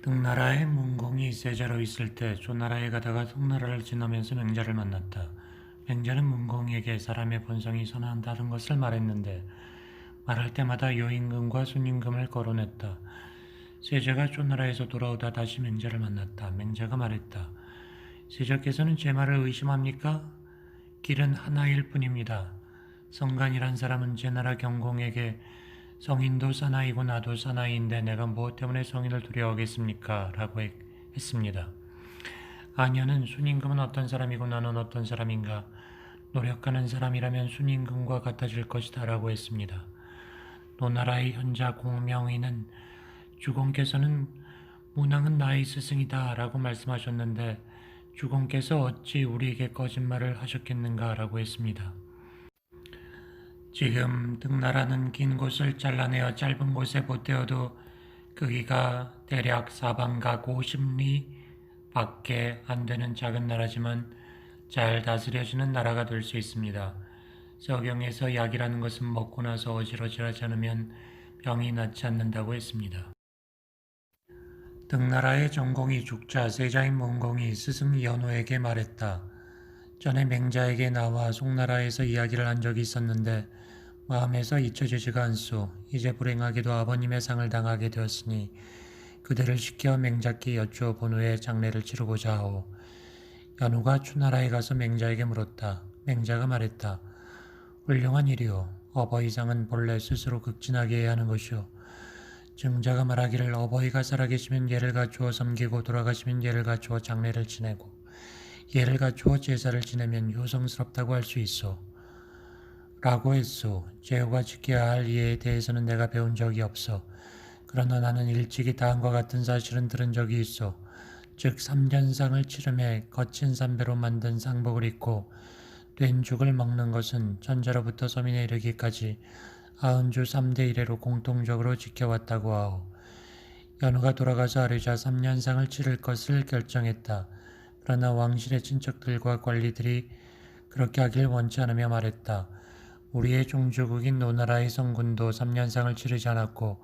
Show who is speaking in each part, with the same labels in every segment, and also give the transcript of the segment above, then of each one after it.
Speaker 1: 등나라의 문공이 세자로 있을 때 조나라에 가다가 송나라를 지나면서 맹자를 만났다. 맹자는 문공에게 사람의 본성이 선한다는 것을 말했는데 말할 때마다 요임금과 순임금을 거론했다. 세자가 조나라에서 돌아오다 다시 맹자를 만났다. 맹자가 말했다. 세자께서는 제 말을 의심합니까? 길은 하나일 뿐입니다. 성간이란 사람은 제 나라 경공에게 성인도 사나이고 나도 사나이인데 내가 무엇 때문에 성인을 두려워하겠습니까? 라고 했습니다. 아녀는 순임금은 어떤 사람이고 나는 어떤 사람인가? 노력하는 사람이라면 순임금과 같아질 것이다 라고 했습니다. 노나라의 현자 공명이는 주공께서는 문왕은 나의 스승이다 라고 말씀하셨는데 주공께서 어찌 우리에게 거짓말을 하셨겠는가 라고 했습니다. 지금 등나라는 긴 곳을 잘라내어 짧은 곳에 보태어도 크기가 대략 사방각 50리 밖에 안 되는 작은 나라지만 잘 다스려지는 나라가 될 수 있습니다. 서경에서 약이라는 것은 먹고 나서 어질어질하지 않으면 병이 낫지 않는다고 했습니다. 등나라의 전공이 죽자 세자인 문공이 스승 연호에게 말했다. 전에 맹자에게 나와 송나라에서 이야기를 한 적이 있었는데 마음에서 잊혀지지가 않소. 이제 불행하게도 아버님의 상을 당하게 되었으니 그대를 시켜 맹자께 여쭈어 본 후에 장례를 치르고자 하오. 연호가 추나라에 가서 맹자에게 물었다. 맹자가 말했다. 훌륭한 일이오. 어버이상은 본래 스스로 극진하게 해야 하는 것이오. 증자가 말하기를 어버이가 살아계시면 예를 갖추어 섬기고 돌아가시면 예를 갖추어 장례를 지내고 예를 갖추어 제사를 지내면 효성스럽다고 할 수 있어. 라고 했소. 제후가 지켜야 할 예에 대해서는 내가 배운 적이 없어. 그러나 나는 일찍이 다음과 같은 사실은 들은 적이 있어. 즉 3년상을 치름해 거친 삼배로 만든 상복을 입고 된 죽을 먹는 것은 천자로부터 서민에 이르기까지 90주 3대 1회로 공통적으로 지켜왔다고 하오. 연호가 돌아가서 아뢰자 3년상을 치를 것을 결정했다. 그러나 왕실의 친척들과 관리들이 그렇게 하길 원치 않으며 말했다. 우리의 종주국인 노나라의 성군도 3년상을 치르지 않았고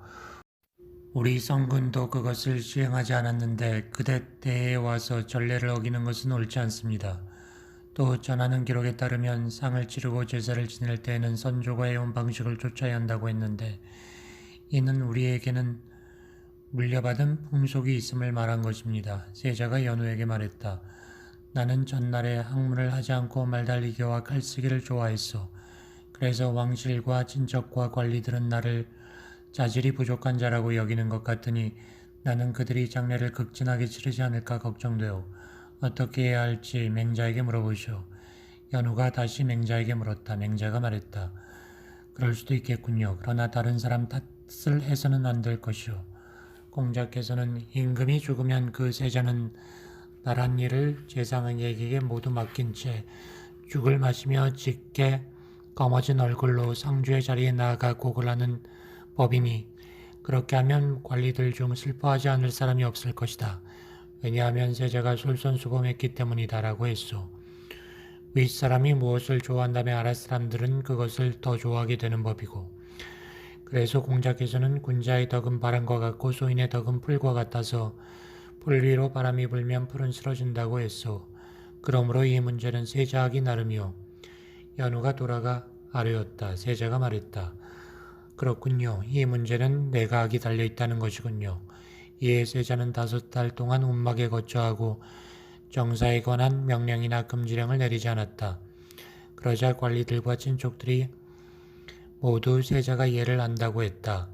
Speaker 1: 우리 성군도 그것을 시행하지 않았는데 그대 때에 와서 전례를 어기는 것은 옳지 않습니다. 또 전하는 기록에 따르면 상을 치르고 제사를 지낼 때에는 선조가 해온 방식을 좇아야 한다고 했는데 이는 우리에게는 물려받은 풍속이 있음을 말한 것입니다. 세자가 연호에게 말했다. 나는 전날에 학문을 하지 않고 말달리기와 칼쓰기를 좋아했어. 그래서 왕실과 친척과 관리들은 나를 자질이 부족한 자라고 여기는 것 같으니 나는 그들이 장례를 극진하게 치르지 않을까 걱정되어 어떻게 해야 할지 맹자에게 물어보시오. 연호가 다시 맹자에게 물었다. 맹자가 말했다. 그럴 수도 있겠군요. 그러나 다른 사람 탓을 해서는 안 될 것이오. 공자께서는 임금이 죽으면 그 세자는 나란 일을 제상에게 모두 맡긴 채 죽을 마시며 짙게 검어진 얼굴로 상주의 자리에 나아가 곡을 하는 법이니 그렇게 하면 관리들 중 슬퍼하지 않을 사람이 없을 것이다. 왜냐하면 세자가 솔선수범했기 때문이다라고 했소. 윗사람이 무엇을 좋아한다면 아랫사람들은 그것을 더 좋아하게 되는 법이고 그래서 공자께서는 군자의 덕은 바람과 같고 소인의 덕은 풀과 같아서 풀 위로 바람이 불면 풀은 쓰러진다고 했소. 그러므로 이 문제는 세자하기 나름이요. 연호가 돌아가 아뢰었다. 세자가 말했다. 그렇군요. 이 문제는 내가 하기 달려있다는 것이군요. 이에 세자는 5달 동안 운막에 거처하고 정사에 관한 명령이나 금지령을 내리지 않았다. 그러자 관리들과 친족들이 모두 세자가 예를 안다고 했다.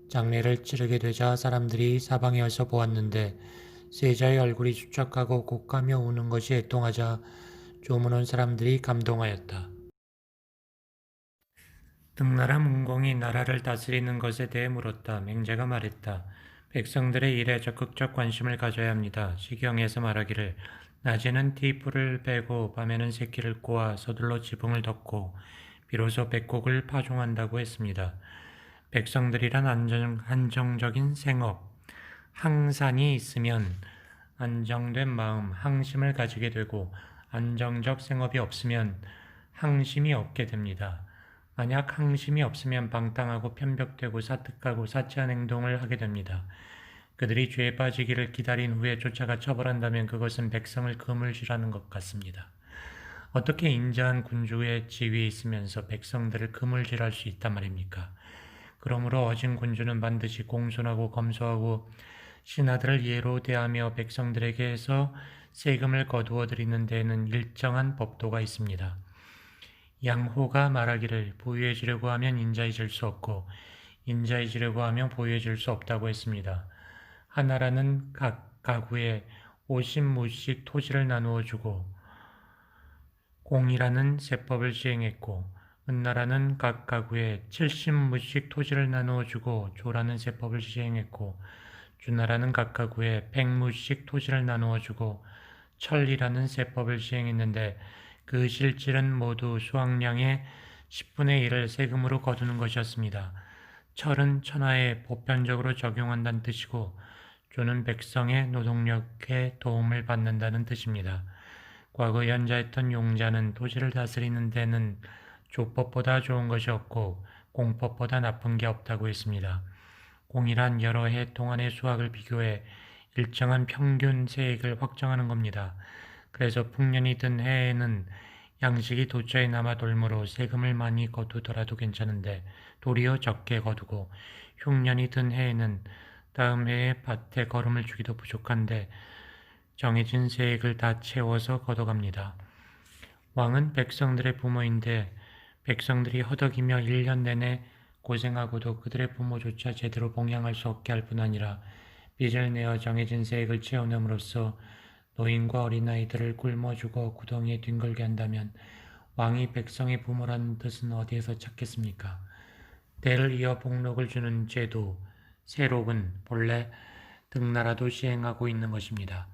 Speaker 1: 장례를 치르게 되자 사람들이 사방에 어서 보았는데 세자의 얼굴이 수척하고 곡하며 우는 것이 애통하자 조문 온 사람들이 감동하였다. 등나라 문공이 나라를 다스리는 것에 대해 물었다. 맹자가 말했다. 백성들의 일에 적극적 관심을 가져야 합니다. 시경에서 말하기를 낮에는 티풀을 빼고 밤에는 새끼를 꼬아 서둘러 지붕을 덮고 비로소 백곡을 파종한다고 했습니다. 백성들이란 안정적인 생업, 항산이 있으면 안정된 마음, 항심을 가지게 되고 안정적 생업이 없으면 항심이 없게 됩니다. 만약 항심이 없으면 방탕하고 편벽되고 사특하고 사치한 행동을 하게 됩니다. 그들이 죄에 빠지기를 기다린 후에 쫓아가 처벌한다면 그것은 백성을 그물질하는 것 같습니다. 어떻게 인자한 군주의 지위에 있으면서 백성들을 그물질할 수 있단 말입니까? 그러므로 어진 군주는 반드시 공손하고 검소하고 신하들을 예로 대하며 백성들에게서 세금을 거두어 드리는 데에는 일정한 법도가 있습니다. 양호가 말하기를 부유해지려고 하면 인자해질 수 없고 인자해지려고 하면 부유해질 수 없다고 했습니다. 하나라는 각 가구에 50무씩 토지를 나누어 주고 공이라는 세법을 시행했고 은나라는 각 가구에 70무씩 토지를 나누어 주고 조라는 세법을 시행했고 주나라는 각 가구에 100무씩 토지를 나누어 주고 천리라는 세법을 시행했는데 그 실질은 모두 수확량의 10분의 1을 세금으로 거두는 것이었습니다. 철은 천하에 보편적으로 적용한다는 뜻이고 조는 백성의 노동력에 도움을 받는다는 뜻입니다. 과거 연자했던 용자는 토지를 다스리는 데는 조법보다 좋은 것이 없고 공법보다 나쁜 게 없다고 했습니다. 공이란 여러 해 동안의 수확을 비교해 일정한 평균 세액을 확정하는 겁니다. 그래서 풍년이 든 해에는 양식이 도처에 남아 돌므로 세금을 많이 거두더라도 괜찮은데 도리어 적게 거두고 흉년이 든 해에는 다음 해에 밭에 거름을 주기도 부족한데 정해진 세액을 다 채워서 걷어갑니다. 왕은 백성들의 부모인데 백성들이 허덕이며 1년 내내 고생하고도 그들의 부모조차 제대로 봉양할 수 없게 할 뿐 아니라 빚을 내어 정해진 세액을 채워냄으로써 노인과 어린아이들을 굶어주고 구덩이에 뒹굴게 한다면 왕이 백성의 부모라는 뜻은 어디에서 찾겠습니까? 대를 이어 복록을 주는 제도, 세록은 본래 등나라도 시행하고 있는 것입니다.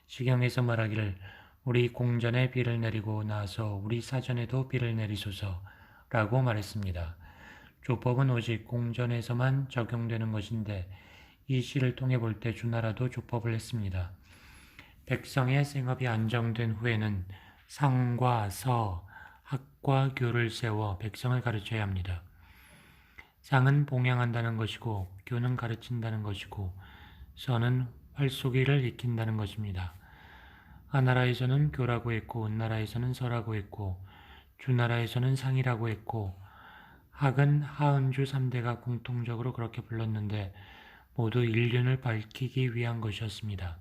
Speaker 1: 시경에서 말하기를 우리 공전에 비를 내리고 나서 우리 사전에도 비를 내리소서 라고 말했습니다. 조법은 오직 공전에서만 적용되는 것인데 이 시를 통해 볼 때 주나라도 조법을 했습니다. 백성의 생업이 안정된 후에는 상과 서, 학과 교를 세워 백성을 가르쳐야 합니다. 상은 봉양한다는 것이고 교는 가르친다는 것이고 서는 활쏘기를 익힌다는 것입니다. 하나라에서는 교라고 했고 은나라에서는 서라고 했고 주나라에서는 상이라고 했고 학은 하은주 3대가 공통적으로 그렇게 불렀는데 모두 일륜을 밝히기 위한 것이었습니다.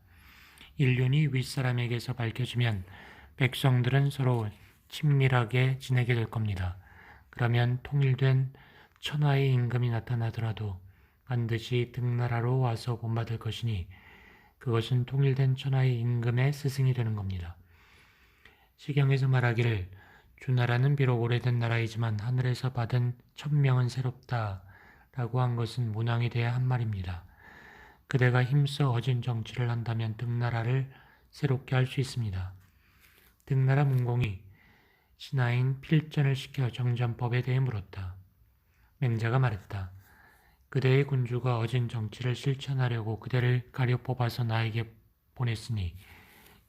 Speaker 1: 일륜이 윗사람에게서 밝혀지면 백성들은 서로 친밀하게 지내게 될 겁니다. 그러면 통일된 천하의 임금이 나타나더라도 반드시 등나라로 와서 본받을 것이니 그것은 통일된 천하의 임금의 스승이 되는 겁니다. 시경에서 말하기를 주나라는 비록 오래된 나라이지만 하늘에서 받은 천명은 새롭다 라고 한 것은 문왕에 대해 한 말입니다. 그대가 힘써 어진 정치를 한다면 등나라를 새롭게 할 수 있습니다. 등나라 문공이 신하인 필전을 시켜 정전법에 대해 물었다. 맹자가 말했다. 그대의 군주가 어진 정치를 실천하려고 그대를 가려 뽑아서 나에게 보냈으니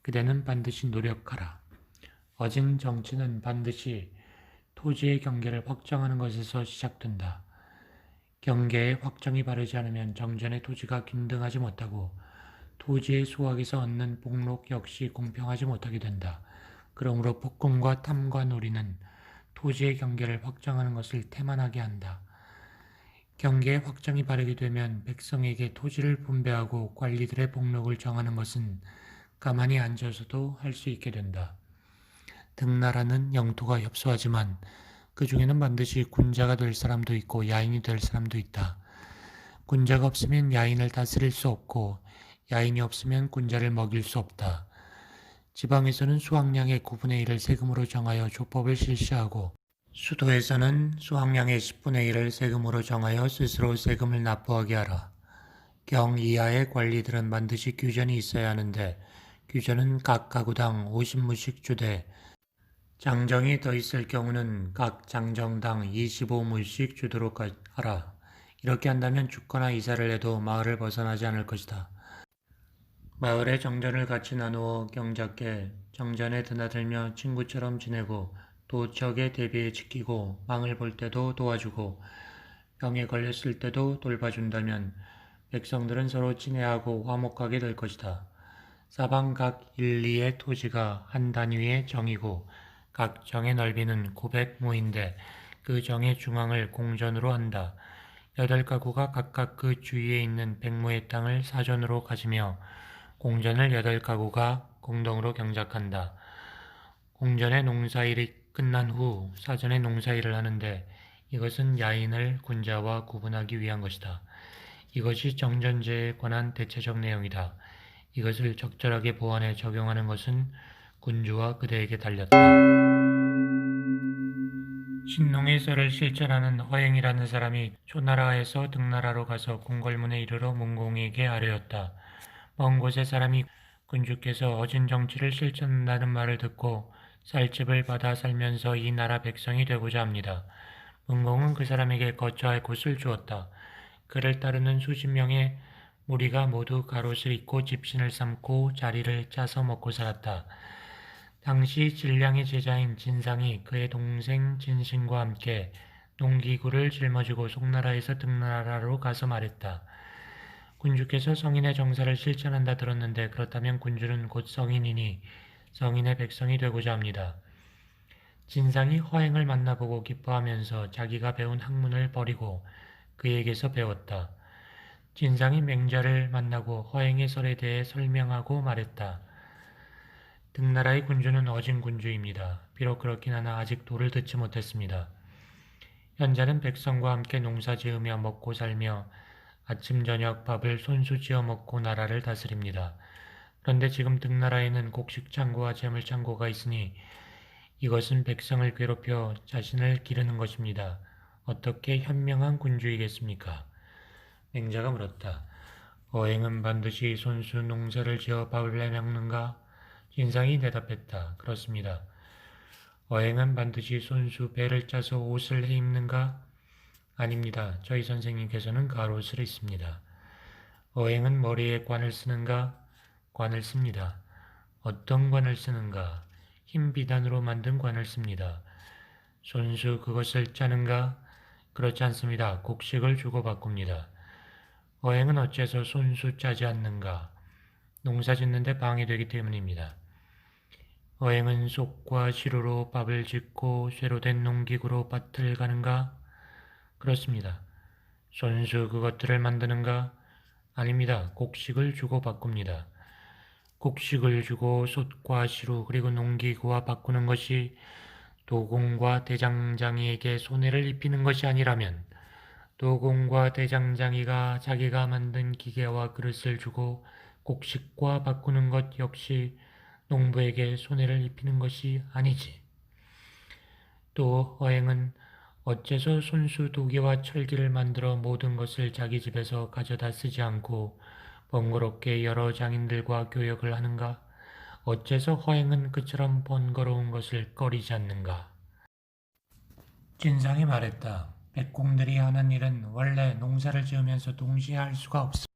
Speaker 1: 그대는 반드시 노력하라. 어진 정치는 반드시 토지의 경계를 확정하는 것에서 시작된다. 경계의 확정이 바르지 않으면 정전의 토지가 균등하지 못하고 토지의 수확에서 얻는 복록 역시 공평하지 못하게 된다. 그러므로 폭군과 탐과 놀이는 토지의 경계를 확정하는 것을 태만하게 한다. 경계의 확정이 바르게 되면 백성에게 토지를 분배하고 관리들의 복록을 정하는 것은 가만히 앉아서도 할 수 있게 된다. 등나라는 영토가 협소하지만 그 중에는 반드시 군자가 될 사람도 있고 야인이 될 사람도 있다. 군자가 없으면 야인을 다스릴 수 없고 야인이 없으면 군자를 먹일 수 없다. 지방에서는 수확량의 9분의 1을 세금으로 정하여 조법을 실시하고 수도에서는 수확량의 10분의 1을 세금으로 정하여 스스로 세금을 납부하게 하라. 경 이하의 관리들은 반드시 규전이 있어야 하는데 규전은 각 가구당 50무씩 주되 장정이 더 있을 경우는 각 장정당 25무씩 주도록 하라. 이렇게 한다면 죽거나 이사를 해도 마을을 벗어나지 않을 것이다. 마을의 정전을 같이 나누어 경작께 정전에 드나들며 친구처럼 지내고 또 적에 대비해 지키고 망을 볼 때도 도와주고 병에 걸렸을 때도 돌봐준다면 백성들은 서로 친애하고 화목하게 될 것이다. 사방 각 일리의 토지가 한 단위의 정이고 각 정의 넓이는 900모인데 그 정의 중앙을 공전으로 한다. 8가구가 각각 그 주위에 있는 100모의 땅을 사전으로 가지며 공전을 8가구가 공동으로 경작한다. 공전의 농사일이 끝난 후 사전에 농사일을 하는데 이것은 야인을 군자와 구분하기 위한 것이다. 이것이 정전제에 관한 대체적 내용이다. 이것을 적절하게 보완해 적용하는 것은 군주와 그대에게 달렸다. 신농의 썰을 실천하는 허행이라는 사람이 초나라에서 등나라로 가서 궁궐문에 이르러 문공에게 아뢰었다. 먼 곳의 사람이 군주께서 어진 정치를 실천한다는 말을 듣고 쌀집을 받아 살면서 이 나라 백성이 되고자 합니다. 문공은 그 사람에게 거처할 곳을 주었다. 그를 따르는 수십 명의 무리가 모두 갑옷을 입고 집신을 삼고 자리를 짜서 먹고 살았다. 당시 진량의 제자인 진상이 그의 동생 진신과 함께 농기구를 짊어지고 송나라에서 등나라로 가서 말했다. 군주께서 성인의 정사를 실천한다 들었는데 그렇다면 군주는 곧 성인이니 성인의 백성이 되고자 합니다. 진상이 허행을 만나보고 기뻐하면서 자기가 배운 학문을 버리고 그에게서 배웠다. 진상이 맹자를 만나고 허행의 설에 대해 설명하고 말했다. 등나라의 군주는 어진 군주입니다. 비록 그렇긴 하나 아직 도를 듣지 못했습니다. 현자는 백성과 함께 농사 지으며 먹고 살며 아침 저녁 밥을 손수 지어 먹고 나라를 다스립니다. 그런데 지금 등나라에는 곡식창고와 재물창고가 있으니 이것은 백성을 괴롭혀 자신을 기르는 것입니다. 어떻게 현명한 군주이겠습니까? 맹자가 물었다. 어행은 반드시 손수 농사를 지어 밥을 내먹는가? 진상이 대답했다. 그렇습니다. 어행은 반드시 손수 배를 짜서 옷을 해 입는가? 아닙니다. 저희 선생님께서는 가옷을 입습니다. 어행은 머리에 관을 쓰는가? 관을 씁니다. 어떤 관을 쓰는가? 흰 비단으로 만든 관을 씁니다. 손수 그것을 짜는가? 그렇지 않습니다. 곡식을 주고 바꿉니다. 어행은 어째서 손수 짜지 않는가? 농사 짓는데 방해되기 때문입니다. 어행은 쏙과 시루로 밥을 짓고 쇠로 된 농기구로 밭을 가는가? 그렇습니다. 손수 그것들을 만드는가? 아닙니다. 곡식을 주고 바꿉니다. 곡식을 주고 솥과 시루 그리고 농기구와 바꾸는 것이 도공과 대장장이에게 손해를 입히는 것이 아니라면 도공과 대장장이가 자기가 만든 기계와 그릇을 주고 곡식과 바꾸는 것 역시 농부에게 손해를 입히는 것이 아니지. 또 어행은 어째서 손수 도기와 철기를 만들어 모든 것을 자기 집에서 가져다 쓰지 않고 번거롭게 여러 장인들과 교역을 하는가? 어째서 허행은 그처럼 번거로운 것을 꺼리지 않는가? 진상이 말했다. 백공들이 하는 일은 원래 농사를 지으면서 동시에 할 수가 없어.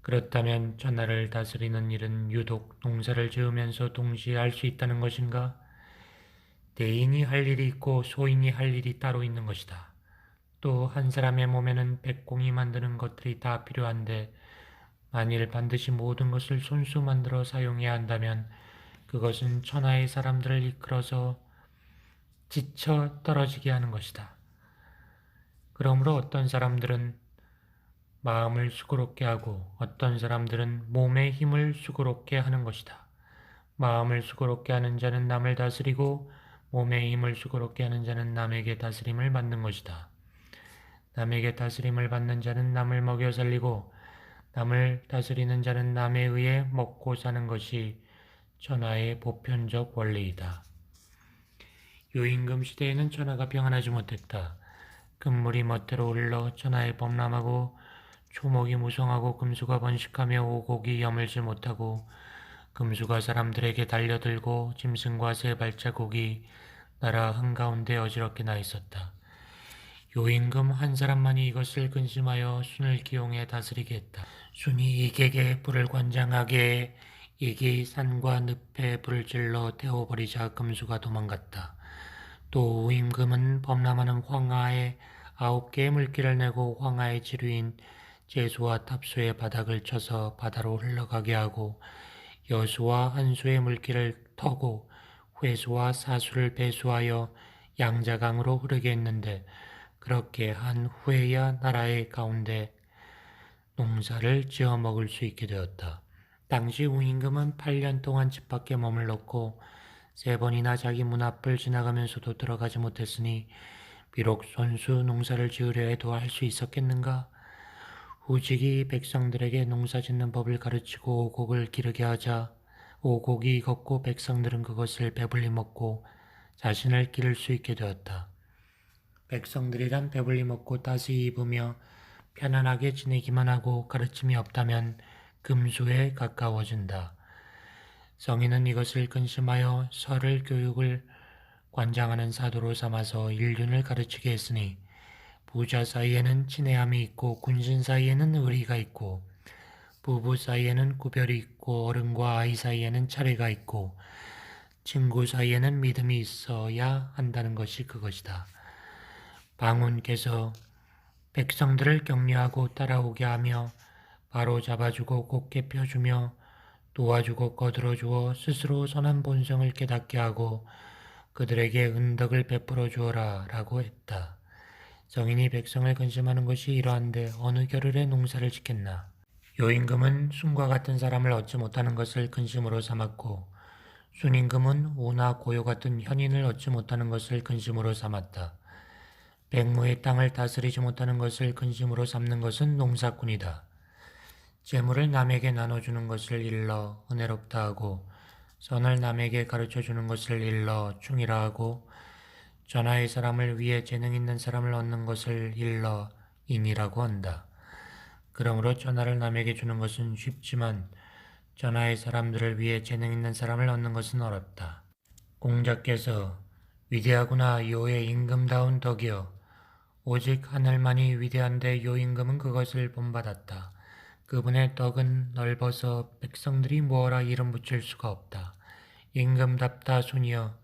Speaker 1: 그렇다면 천하를 다스리는 일은 유독 농사를 지으면서 동시에 할 수 있다는 것인가? 대인이 할 일이 있고 소인이 할 일이 따로 있는 것이다. 또 한 사람의 몸에는 백공이 만드는 것들이 다 필요한데 만일 반드시 모든 것을 손수 만들어 사용해야 한다면 그것은 천하의 사람들을 이끌어서 지쳐 떨어지게 하는 것이다. 그러므로 어떤 사람들은 마음을 수고롭게 하고 어떤 사람들은 몸의 힘을 수고롭게 하는 것이다. 마음을 수고롭게 하는 자는 남을 다스리고 몸의 힘을 수고롭게 하는 자는 남에게 다스림을 받는 것이다. 남에게 다스림을 받는 자는 남을 먹여 살리고 남을 다스리는 자는 남에 의해 먹고 사는 것이 천하의 보편적 원리이다. 유임금 시대에는 천하가 평안하지 못했다. 금물이 멋대로 흘러 천하에 범람하고 초목이 무성하고 금수가 번식하며 오곡이 여물지 못하고 금수가 사람들에게 달려들고 짐승과 새 발자국이 나라 한가운데 어지럽게 나 있었다. 요임금 한 사람만이 이것을 근심하여 순을 기용해 다스리게 했다. 순이 이객에 불을 관장하게 이기 산과 늪에 불을 질러 태워버리자 금수가 도망갔다. 또 우임금은 범람하는 황하에 9개의 물기를 내고 황하의 지류인 제수와 탑수의 바닥을 쳐서 바다로 흘러가게 하고 여수와 한수의 물길을 터고 회수와 사수를 배수하여 양자강으로 흐르게 했는데 그렇게 한 후에야 나라의 가운데 농사를 지어 먹을 수 있게 되었다. 당시 우임금은 8년 동안 집 밖에 머물렀고 3번이나 자기 문 앞을 지나가면서도 들어가지 못했으니 비록 손수 농사를 지으려 해도 할 수 있었겠는가? 후직이 백성들에게 농사 짓는 법을 가르치고 오곡을 기르게 하자 오곡이 익었고 백성들은 그것을 배불리 먹고 자신을 기를 수 있게 되었다. 백성들이란 배불리 먹고 따스히 입으며 편안하게 지내기만 하고 가르침이 없다면 금수에 가까워진다. 성인은 이것을 근심하여 설을 교육을 관장하는 사도로 삼아서 인륜을 가르치게 했으니 부자 사이에는 친애함이 있고 군신 사이에는 의리가 있고 부부 사이에는 구별이 있고 어른과 아이 사이에는 차례가 있고 친구 사이에는 믿음이 있어야 한다는 것이 그것이다. 방훈께서 백성들을 격려하고 따라오게 하며 바로 잡아주고 곧게 펴주며 도와주고 거들어주어 스스로 선한 본성을 깨닫게 하고 그들에게 은덕을 베풀어 주어라 라고 했다. 성인이 백성을 근심하는 것이 이러한데 어느 겨를에 농사를 짓겠나. 요임금은 순과 같은 사람을 얻지 못하는 것을 근심으로 삼았고 순임금은 오나 고요 같은 현인을 얻지 못하는 것을 근심으로 삼았다. 백무의 땅을 다스리지 못하는 것을 근심으로 삼는 것은 농사꾼이다. 재물을 남에게 나눠주는 것을 일러 은혜롭다 하고 선을 남에게 가르쳐주는 것을 일러 충이라 하고 전하의 사람을 위해 재능 있는 사람을 얻는 것을 일러 인이라고 한다. 그러므로 전하를 남에게 주는 것은 쉽지만 전하의 사람들을 위해 재능 있는 사람을 얻는 것은 어렵다. 공자께서 위대하구나 요의 임금다운 덕이여 오직 하늘만이 위대한데 요임금은 그것을 본받았다. 그분의 덕은 넓어서 백성들이 뭐라 이름 붙일 수가 없다. 임금답다 손이여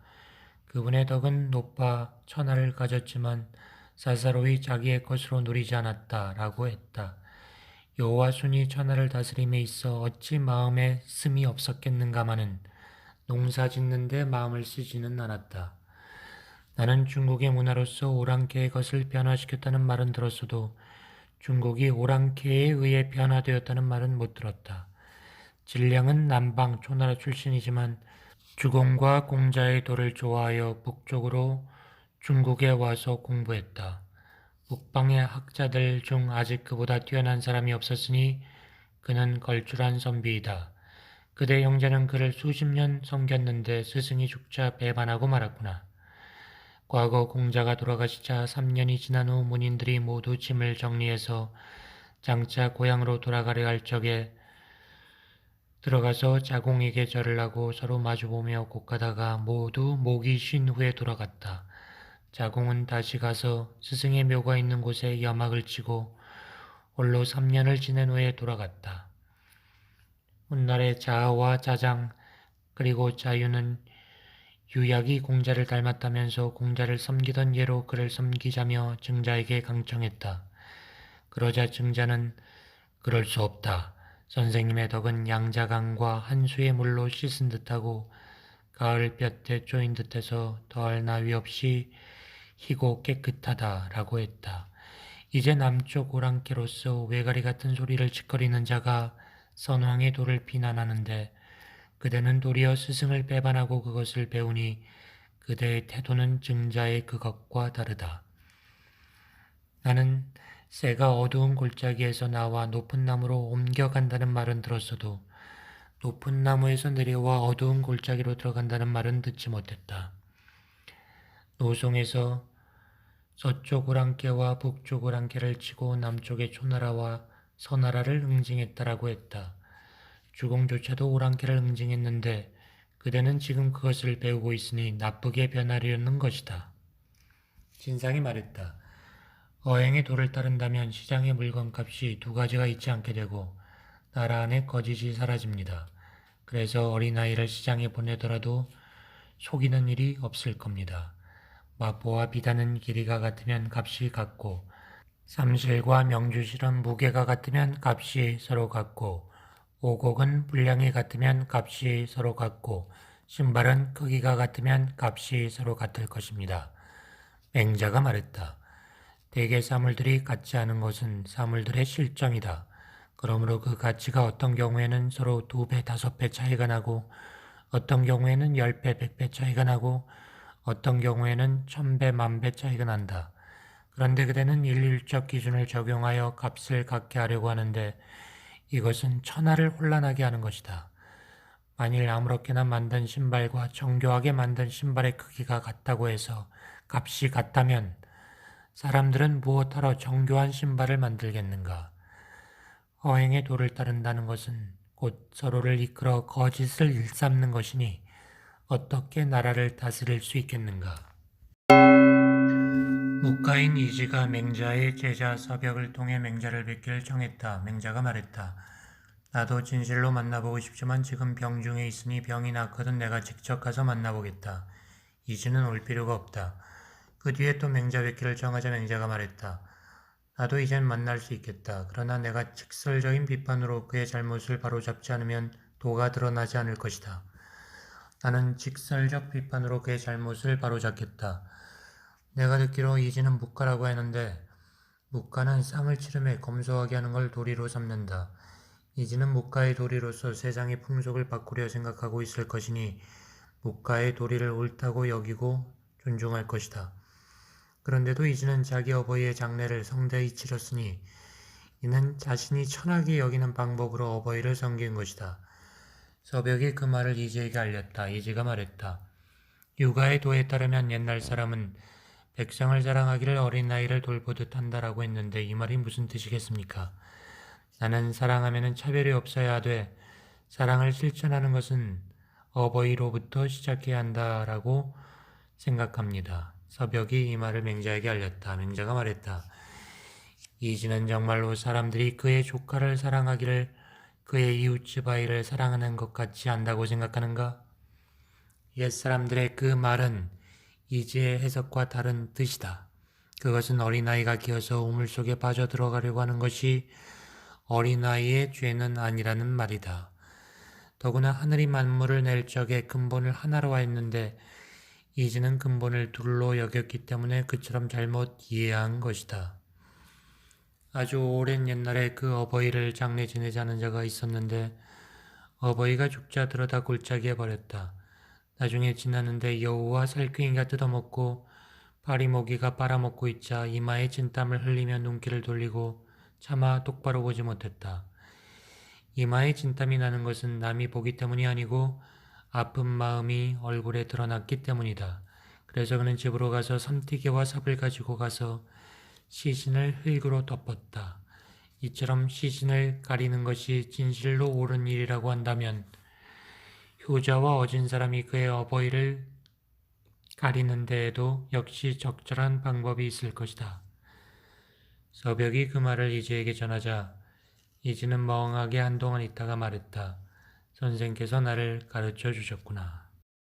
Speaker 1: 그분의 덕은 높아 천하를 가졌지만 사사로이 자기의 것으로 누리지 않았다 라고 했다. 여호와 순이 천하를 다스림에 있어 어찌 마음에 씀이 없었겠는가마는 농사 짓는데 마음을 쓰지는 않았다. 나는 중국의 문화로서 오랑캐의 것을 변화시켰다는 말은 들었어도 중국이 오랑캐에 의해 변화되었다는 말은 못 들었다. 진량은 남방 초나라 출신이지만 주공과 공자의 도를 좋아하여 북쪽으로 중국에 와서 공부했다. 북방의 학자들 중 아직 그보다 뛰어난 사람이 없었으니 그는 걸출한 선비이다. 그대 형제는 그를 수십 년 섬겼는데 스승이 죽자 배반하고 말았구나. 과거 공자가 돌아가시자 3년이 지난 후 문인들이 모두 짐을 정리해서 장차 고향으로 돌아가려 할 적에 들어가서 자공에게 절을 하고 서로 마주보며 곧가다가 모두 목이 쉰 후에 돌아갔다. 자공은 다시 가서 스승의 묘가 있는 곳에 여막을 치고 홀로 3년을 지낸 후에 돌아갔다. 훗날에 자아와 자장 그리고 자유는 유약이 공자를 닮았다면서 공자를 섬기던 예로 그를 섬기자며 증자에게 강청했다. 그러자 증자는 그럴 수 없다. 선생님의 덕은 양자강과 한수의 물로 씻은 듯하고 가을 볕에 쪼인 듯해서 더할 나위 없이 희고 깨끗하다 라고 했다. 이제 남쪽 오랑캐로서 외가리 같은 소리를 짓거리는 자가 선왕의 도를 비난하는데 그대는 도리어 스승을 배반하고 그것을 배우니 그대의 태도는 증자의 그것과 다르다. 나는 새가 어두운 골짜기에서 나와 높은 나무로 옮겨간다는 말은 들었어도 높은 나무에서 내려와 어두운 골짜기로 들어간다는 말은 듣지 못했다. 노송에서 서쪽 오랑캐와 북쪽 오랑캐를 치고 남쪽의 초나라와 서나라를 응징했다라고 했다. 주공조차도 오랑캐를 응징했는데 그대는 지금 그것을 배우고 있으니 나쁘게 변하려는 것이다. 진상이 말했다. 어행의 도를 따른다면 시장의 물건값이 2가지가 있지 않게 되고 나라 안에 거짓이 사라집니다. 그래서 어린아이를 시장에 보내더라도 속이는 일이 없을 겁니다. 마포와 비단은 길이가 같으면 값이 같고 삼실과 명주실은 무게가 같으면 값이 서로 같고, 오곡은 분량이 같으면 값이 서로 같고, 신발은 크기가 같으면 값이 서로 같을 것입니다. 맹자가 말했다. 대개 사물들이 같지 않은 것은 사물들의 실정이다. 그러므로 그 가치가 어떤 경우에는 서로 2배, 5배 차이가 나고, 어떤 경우에는 10배, 100배 차이가 나고, 어떤 경우에는 1000배, 10,000배 차이가 난다. 그런데 그대는 일률적 기준을 적용하여 값을 같게 하려고 하는데 이것은 천하를 혼란하게 하는 것이다. 만일 아무렇게나 만든 신발과 정교하게 만든 신발의 크기가 같다고 해서 값이 같다면 사람들은 무엇하러 정교한 신발을 만들겠는가? 허행의 도를 따른다는 것은 곧 서로를 이끌어 거짓을 일삼는 것이니 어떻게 나라를 다스릴 수 있겠는가? 묵가인 이지가 맹자의 제자 서벽을 통해 맹자를 뵙기를 청했다. 맹자가 말했다. 나도 진실로 만나보고 싶지만 지금 병 중에 있으니 병이 낫거든 내가 직접 가서 만나보겠다. 이지는 올 필요가 없다. 그 뒤에 또 맹자 뵙기를 청하자 맹자가 말했다. 나도 이젠 만날 수 있겠다. 그러나 내가 직설적인 비판으로 그의 잘못을 바로잡지 않으면 도가 드러나지 않을 것이다. 나는 직설적 비판으로 그의 잘못을 바로잡겠다. 내가 듣기로 이지는 묵가라고 하는데 묵가는 쌍을 치름해 검소하게 하는 걸 도리로 삼는다. 이지는 묵가의 도리로서 세상의 풍속을 바꾸려 생각하고 있을 것이니 묵가의 도리를 옳다고 여기고 존중할 것이다. 그런데도 이지는 자기 어버이의 장례를 성대히 치렀으니 이는 자신이 천하게 여기는 방법으로 어버이를 섬긴 것이다. 서벽이 그 말을 이지에게 알렸다. 이지가 말했다. 육아의 도에 따르면 옛날 사람은 백성을 사랑하기를 어린 나이를 돌보듯 한다라고 했는데 이 말이 무슨 뜻이겠습니까? 나는 사랑하면 차별이 없어야 하되 사랑을 실천하는 것은 어버이로부터 시작해야 한다라고 생각합니다. 서벽이 이 말을 맹자에게 알렸다. 맹자가 말했다. 이지는 정말로 사람들이 그의 조카를 사랑하기를 그의 이웃집 아이를 사랑하는 것 같이 한다고 생각하는가? 옛 사람들의 그 말은 이지의 해석과 다른 뜻이다. 그것은 어린아이가 기어서 우물 속에 빠져 들어가려고 하는 것이 어린아이의 죄는 아니라는 말이다. 더구나 하늘이 만물을 낼 적에 근본을 하나로 했는데 이지는 근본을 둘로 여겼기 때문에 그처럼 잘못 이해한 것이다. 아주 오랜 옛날에 그 어버이를 장례 지내자는 자가 있었는데 어버이가 죽자 들어다 골짜기에 버렸다. 나중에 지나는데 여우와 살쾡이가 뜯어먹고 파리모기가 빨아먹고 있자 이마에 진땀을 흘리며 눈길을 돌리고 차마 똑바로 보지 못했다. 이마에 진땀이 나는 것은 남이 보기 때문이 아니고 아픈 마음이 얼굴에 드러났기 때문이다. 그래서 그는 집으로 가서 삼티개와 삽을 가지고 가서 시신을 흙으로 덮었다. 이처럼 시신을 가리는 것이 진실로 옳은 일이라고 한다면 효자와 어진 사람이 그의 어버이를 가리는 데에도 역시 적절한 방법이 있을 것이다. 서벽이 그 말을 이지에게 전하자 이지는 멍하게 한동안 있다가 말했다. 선생께서 나를 가르쳐 주셨구나.